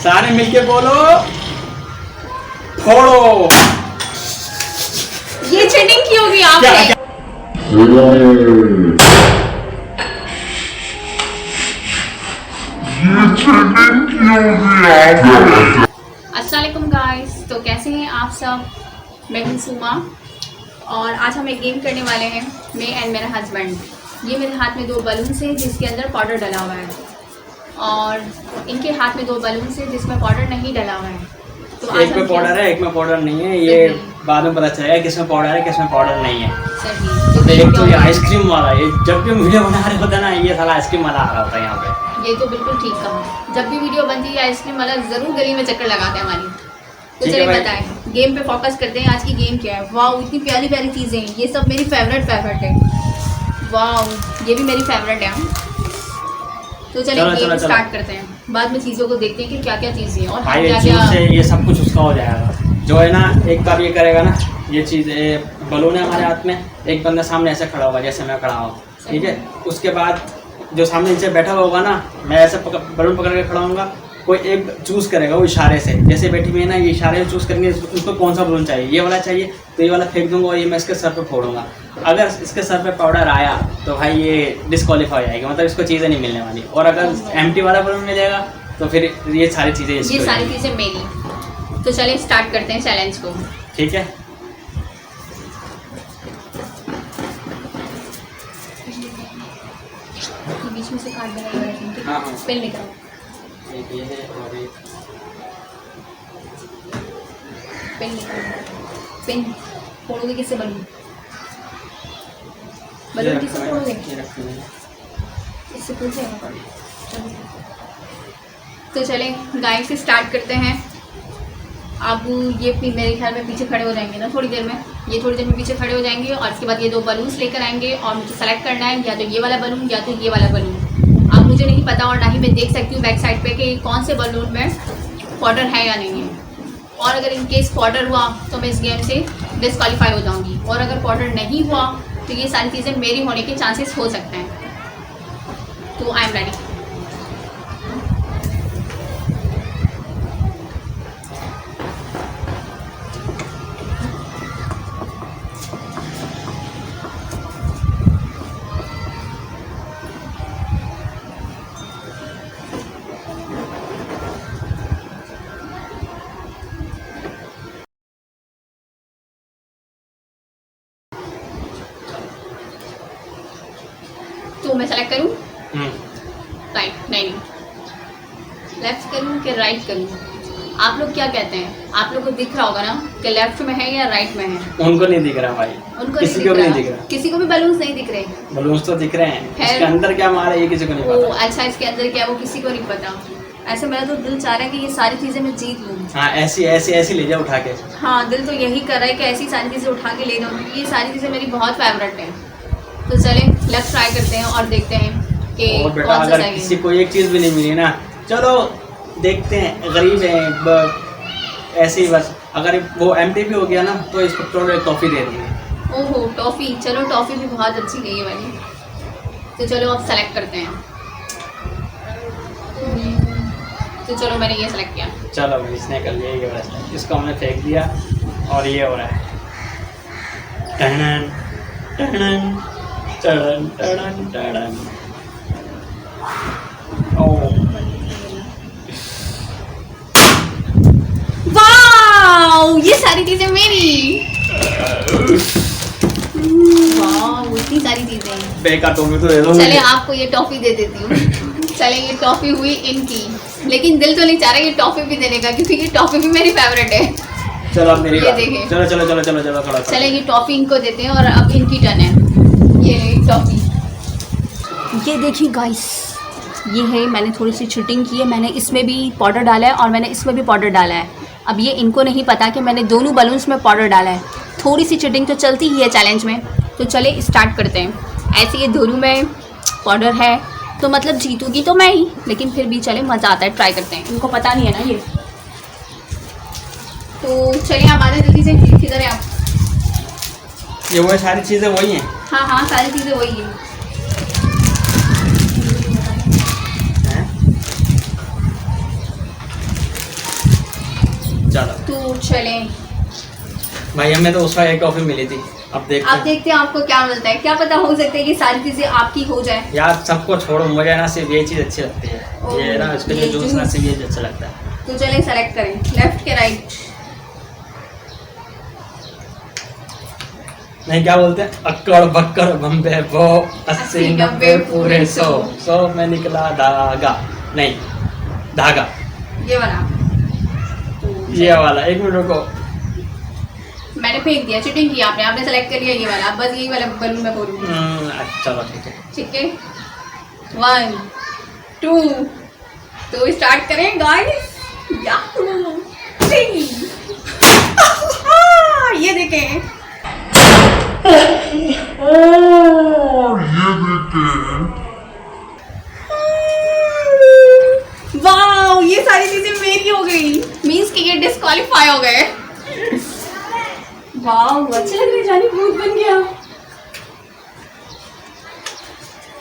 सारे मिलके बोलो फोड़ो। ये चीटिंग की होगी आपने? अस्सलामुअलैकुम गाइस, तो कैसे हैं आप सब? मैं हूं सुमा और आज हम एक गेम करने वाले हैं, मैं एंड मेरा हस्बैंड। ये मेरे हाथ में 2 बलून्स हैं जिसके अंदर पाउडर डला हुआ है और इनके हाथ में 2 बलून्स हैं जिसमें पाउडर नहीं डला हुआ है। तो एक में पाउडर है, एक में पाउडर नहीं है। ये बाद में पता चलेगा किसमें पाउडर है किसमें पाउडर नहीं है। सही। तो एक तो ये आइसक्रीम वाला, ये जब भी वीडियो बना रहे होता है ना, ये साला आइसक्रीम वाला आ रहा होता है यहाँ पे। ये तो बिल्कुल ठीक कहा, जब भी वीडियो बनती है आइसक्रीम वाला जरूर गली में चक्कर लगाते हैं हमारी। तो चलिए बताएं, गेम पे फोकस करते हैं। आज की गेम क्या है? वाह, इतनी प्यारी प्यारी चीज़ें हैं। ये सब मेरी फेवरेट है। वाह, ये भी मेरी फेवरेट है। तो चलिए गेम स्टार्ट करते हैं। बाद में चीज़ों को देखते हैं कि क्या क्या चीज़ें हैं और क्या क्या। ये सब कुछ उसका हो जाएगा जो है ना। एक बार ये करेगा ना, ये चीज़ बलून है हमारे हाथ में, एक बंदा सामने ऐसे खड़ा होगा जैसे मैं खड़ा हूँ, ठीक है। उसके बाद जो सामने नीचे बैठा हुआ होगा ना, मैं ऐसे बलून पकड़ के खड़ा हूँगा। कोई एक चूज़ करेगा वो इशारे से, जैसे बैठी हुई है ना, ये इशारे से चूज़ करेंगे उसको कौन सा बलून चाहिए। ये वाला चाहिए तो ये वाला फेंक दूंगा और ये मैं इसके सर पे फोड़ूंगा। अगर इसके सर पे पाउडर आया तो भाई ये डिस्क्वालीफाई हो जाएगी, मतलब इसको चीज़ें नहीं मिलने वाली। और अगर एम्प्टी वाला बलून मिलेगा तो फिर ये सारी चीज़ें मेरी। तो चलिए स्टार्ट करते हैं चैलेंज को, ठीक है। बीच में से काट देना। हाँ पेन लेकर आओ। ये है और एक पेन लेकर आओ। पेन फोड़ोगे किससे? बलून किससे फोड़ोगे? इससे पूछ जाएगा। तो चलें गाइस से स्टार्ट करते हैं। अब ये मेरे ख्याल में पीछे खड़े हो जाएंगे ना थोड़ी देर में। ये थोड़ी देर में पीछे खड़े हो जाएंगे और इसके बाद ये 2 बलून्स लेकर आएंगे और मुझे सेलेक्ट करना है, या तो ये वाला बलून या तो ये वाला बलून। अब मुझे नहीं पता और ना ही मैं देख सकती हूँ बैक साइड पे कि कौन से बलून में पाउडर है या नहीं है। और अगर इन केस पाउडर हुआ तो मैं इस गेम से डिस्क्वालीफाई हो जाऊँगी, और अगर पाउडर नहीं हुआ तो ये सारी चीज़ें मेरी होने के चांसेस हो सकते हैं। तो आई एम रेडी। तो मैं सेलेक्ट करूँ राइट, नहीं लेफ्ट करूँ कि राइट करूँ? आप लोग क्या कहते हैं? आप लोग को दिख रहा होगा ना कि लेफ्ट में है या राइट में है? उनको नहीं दिख रहा भाई, उनको किसी को भी नहीं दिख रहा। किसी को भी बलून्स नहीं दिख रहे? बलून्स तो दिख रहे हैं, इसके अंदर क्या मारा ये किसी को नहीं पता। अच्छा, इसके अंदर क्या वो किसी को नहीं पता। ऐसे मेरा तो दिल चाह रहा है कि ये सारी चीज़ें मैं जीत लूँ। हाँ, ऐसी ले जाओ उठा के। हाँ, दिल तो यही कर रहा है कि ऐसी सारी चीज़ें उठा के ले जाऊँ। ये सारी चीज़ें मेरी बहुत फेवरेट हैं। तो चलें लेफ्ट ट्राई करते हैं और देखते हैं कि बेटा अगर किसी को एक चीज़ भी नहीं मिली ना, चलो देखते हैं, गरीब हैं ऐसे ही बस। अगर वो एम्प्टी भी हो गया ना तो इसको थोड़ा टॉफ़ी दे देंगे। ओहो, टॉफ़ी। चलो टॉफ़ी भी बहुत अच्छी गई है वाली। तो चलो अब सेलेक्ट करते हैं। तो चलो मैंने ये सेलेक्ट किया। चलो भाई, इसने कर लिया ये वाला, इसको हमने फेंक दिया और ये हो रहा है टन टन टन टन टन। वाओ, ये सारी चीजें मेरी। वाओ, इतनी सारी चीजें। बेकार टॉफी तो दे दो। चले आपको ये टॉफी दे देती हूँ। चले ये टॉफी हुई इनकी, लेकिन दिल तो नहीं चाह रहा ये टॉफी भी देने का, क्योंकि ये टॉफी भी मेरी फेवरेट है। चलो अब मेरी बात। देखें। चलो चलो चलो चलो चलो खड़ा। चले ये टॉफी इनको देते हैं और अब इनकी टर्न है। ये टॉफी, ये देखिए गाइस, ये है। मैंने थोड़ी सी चीटिंग की है, मैंने इसमें भी पाउडर डाला है और मैंने इसमें भी पाउडर डाला है। अब ये इनको नहीं पता कि मैंने दोनों बलून्स में पाउडर डाला है। थोड़ी सी चीटिंग तो चलती ही है चैलेंज में। तो चले स्टार्ट करते हैं। ऐसे ये दोनों में पाउडर है तो मतलब जीतूगी तो मैं ही, लेकिन फिर भी चले मज़ा आता है, ट्राई करते हैं। इनको पता नहीं है ना ये। तो चलिए आप आ जाए जल्दी से, किधर है आप? ये वो सारी चीज़ें वही हैं। हाँ हाँ, सारी चीज़ें वही हैं। चलो तो चलें। भाई हमें तो उसका एक कॉफी मिली थी, अब आप देखते हैं। देखते हैं आपको क्या मिलता है, क्या पता हो सकता है कि सारी चीजें आपकी हो जाए। यार सबको छोड़ो, मुझे ना सिर्फ ये चीज़ अच्छी लगती है, ओह, ये ना उसके ये जो जूस ना जूस। सिर्फ ये अच्छा लगता है। तो चलें सेलेक्ट करें, लेफ्ट के राइट। नहीं क्या बोलते हैं, अक्कड़ बक्कड़ बम्बे वो 80 90 पूरे 100 में निकला धागा, नहीं धागा, ये वाला। तो ये वाला। एक मिनट रुको, मैंने फेंक दिया, चीटिंग की आपने, आपने सेलेक्ट कर लिया ये वाला, अब बस यही वाला बलून मैं बोलूँगी। चलो ठीक है। ठीक है, 1 2 तो स्टार्ट करें गाइस। 3 ये देखें, वाओ ये सारी चीजें मेरी हो गई, मींस कि ये डिस्क्वालीफाई हो गए। वाओ अच्छे लग रहे, जानी भूत बन गया।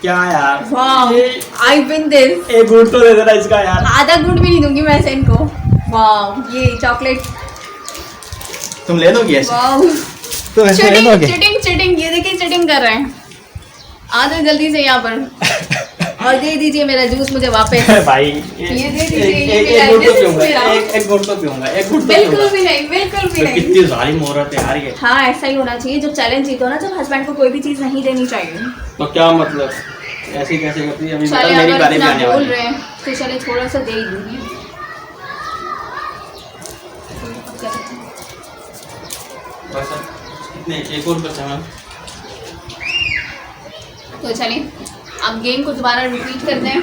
क्या यार, वाओ ये आई विन दिस। एक गुड़ तो दे देना इसका यार। आधा गुड भी नहीं दूंगी मैं ऐसे इनको। वाओ ये चॉकलेट, तुम ले लोगी ऐसे? वाओ तुम ऐसे ले चीटिंग लोगे? चीटिंग चीटिंग, ये देखिए चीटिंग कर रहे हैं। आ जाओ जल्दी से यहाँ पर और दे दीजिए मेरा जूस मुझे वापस। भाई ये दे दीजिए, ये एक मेरा, गुड़ तो this is पीऊंगा, मेरा। एक गुड़ तो पीऊंगा, एक गुड़ तो बिल्कुल पीऊंगा। भी नहीं, बिल्कुल भी तो नहीं। कितनी जालिम औरत है यार ये। हाँ ऐसा ही होना चाहिए, जब चैलेंज जीतो ना, जब हस्बैंड को कोई भी चीज नहीं देनी चाहिए। तो क्या मतलब, ऐसी कैसे करती है? अभी चले मेरी अगर बारी भी इतना आने बोल वाली रहे है। हैं तो चले थोड़ा सा दे ही दूंगी। बस अब कितने, एक और बचा है। तो चलिए अब गेम को दोबारा रिपीट करते हैं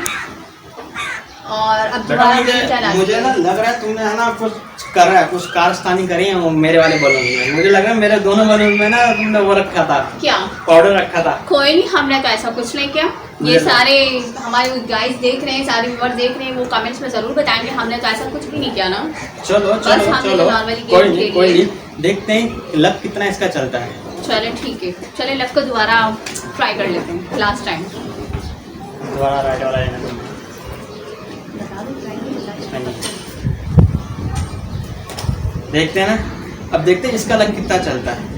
और अब बेटा दोबारा मुझे चला मुझे ना लग रहा है तुमने है ना कुछ कर रहा है, कुछ कारस्तानी करी है वो मेरे वाले बलून में। मुझे लग रहा है मेरे दोनों बलून में ना तुमने वो रखा था, क्या। पाउडर रखा था। कोई नहीं, हमने तो ऐसा कुछ नहीं किया। ये मुझे सारे हमारे गाइस देख रहे हैं, सारे व्यूअर्स देख रहे हैं, वो कमेंट्स में जरूर बताएंगे। हमने तो ऐसा कुछ भी नहीं किया ना। चलो बस चलो हमने चलो, normally game कोई नहीं खेली कोई है। नहीं, देखते हैं लक कितना इसका चलता है। चले ठीक है, चले लक को दोबारा ट्राई कर लेते हैं लास्ट टाइम। दोबारा राइट वाला लेना तुमने। बता दो try कर लो। देखते हैं ना, अब देखते हैं इसका लक कितना चलता है।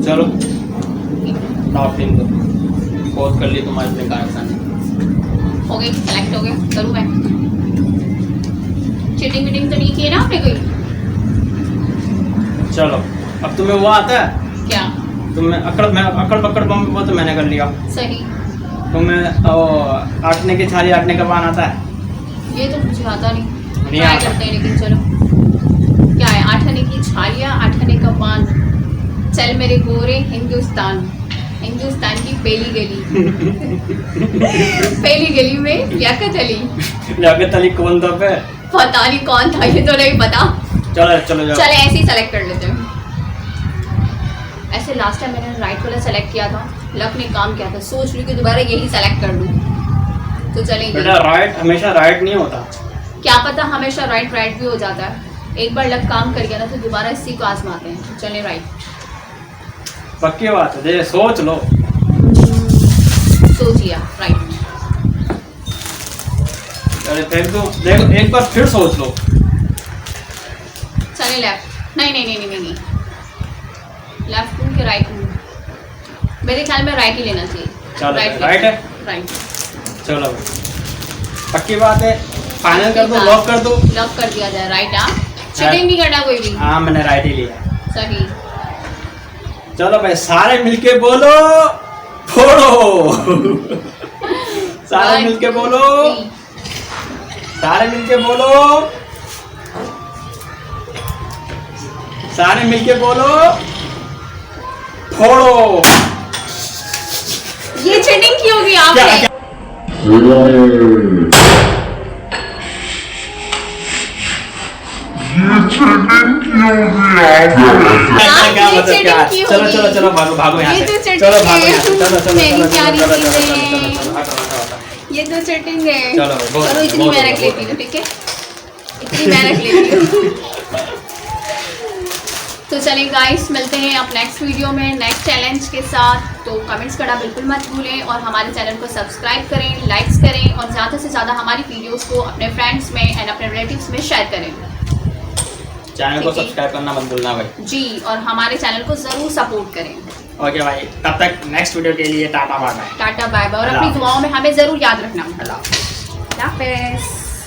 चलो टॉप टीम को पॉज कर लिए तुम्हारे अपने कारस्तानी। हो गई, सेलेक्ट हो गया, करूँ मैं। चीटिंग वीटिंग तो नहीं की है ना आपने कोई? चलो अब तुम्हें वो आता है, क्या तुम्हें अकड़ पकड़ बम वो तो मैंने कर लिया। सही, तुम्हें वो आटने की छाली आटने का पान आता है? ये तो मुझे आता नहीं, नहीं ट्राई आता। करते हैं लेकिन चलो। क्या है, आठने की छालियाँ, आठने का पान, चल मेरे गोरे हिंदुस्तान, हिंदुस्तान की पहली गली पहली गली में लियाकत अली। लियाकत अली कौन था पे? पता नहीं कौन था, ये तो नहीं पता। चलो चलो जाओ। चले ऐसे ही सेलेक्ट कर लेते हैं। ऐसे लास्ट टाइम मैंने राइट वाला सेलेक्ट किया था, लक ने काम किया था, सोच रही हूँ कि दोबारा यही सेलेक्ट कर लूँ। तो चलेंगे। बेटा राइट हमेशा राइट नहीं होता। क्या पता हमेशा राइट राइट भी हो जाता है। एक बार लक काम कर गया ना तो दोबारा इसी को आजमाते हैं। चले राइट, पक्की बात है, दे सोच लो। सोचिए राइट। अरे फिर तो देखो एक बार फिर सोच लो। चले लेफ्ट, नहीं नहीं नहीं नहीं नहीं, लेफ्ट हूँ कि राइट हूँ? मेरे ख्याल में राइट ही लेना चाहिए। चलो राइट है, राइट, चलो पक्की बात है, फाइनल कर दो, लॉक कर दो। लॉक कर दिया जाए राइट। हाँ चीटिंग नहीं करना कोई भी। हाँ मैंने राइट ही लिया। सही, चलो भाई सारे मिलके बोलो फोड़ो सारे One, मिलके two, बोलो, three. सारे मिलके बोलो, सारे मिलके बोलो फोड़ो। ये चीटिंग की होगी क्या आपने। क्या? क्या ये मतलब क्या? चीटिंग की चलो होगी। चलो चलो भागो भागो यहाँ ये से। तो चीटिंग चलो भागो है। यहाँ से। चलो चलो मेरी चलो प्यारी चलो चलो चीजें। चलो चलो हटो हटो हटो। ये तो चीटिंग है। चलो, बहुत चलो इतनी बहुत मैं रख बहुत लेती हूँ, ठीक है, इतनी मैं रख लेती हूँ। तो चलें गाइस, मिलते हैं आप नेक्स्ट वीडियो में नेक्स्ट चैलेंज के साथ। तो कमेंट्स करना बिल्कुल मत भूलें और हमारे चैनल को सब्सक्राइब करें, लाइक्स करें और ज़्यादा से ज़्यादा हमारी वीडियोस को अपने फ्रेंड्स में एंड अपने रिलेटिव्स में शेयर करें। चैनल को सब्सक्राइब करना मत भूलना भाई जी, और हमारे चैनल को ज़रूर सपोर्ट करें। ओके भाई, तब तक नेक्स्ट वीडियो के लिए tata bye bye. Tata bye bye और अपनी दुआओं में हमें ज़रूर याद रखना। अल्लाह हाफिज़।